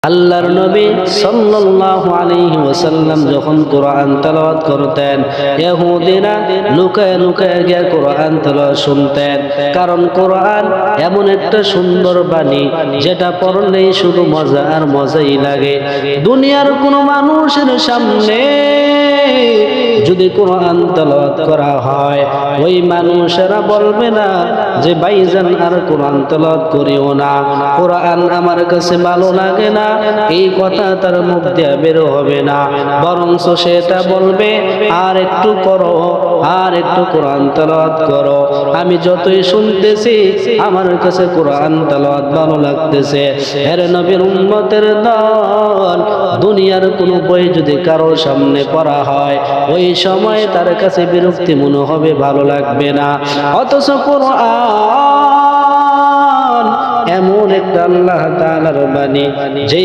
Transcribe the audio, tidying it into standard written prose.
আল্লাহর নবী সাল্লাল্লাহু আলাইহি ওয়াসাল্লাম যখন কোরআন তেলাওয়াত করতেন, ইহুদিরা লুকায় লুকায় গিয়ে কোরআন তেলাওয়াত শুনতেন। কারণ কোরআন এমন একটা সুন্দর বাণী যেটা পড়লেই শুধু মজা আর মজাই লাগে। দুনিয়ার কোনো মানুষের সামনে যদি কোরআন তেলাওয়াত করা হয়, ওই মানুষেরা বলবে না যে ভাইজান আর কোরআন তেলাওয়াত করিও না, কোরআন আমার কাছে ভালো লাগে না, এই কথা তার মুখ দিয়ে বের হবে না। বরঞ্চ সেটা বলবে আর একটু করো, আর একটু কোরআন তেলাওয়াত করো। আমি যতই শুনতেছি আমার কাছে কোরআন তেলাওয়াত ভালো লাগতেছে। এর নবীর উম্মতের দল, দুনিয়ার কোনো বই যদি কারো সামনে পড়া হয়, ওই সময় তার কাছে বিরক্তি মনে হবে, ভালো লাগবে না। অথচ কোরআন এমন একটা আল্লাহ তাআলার বাণী যে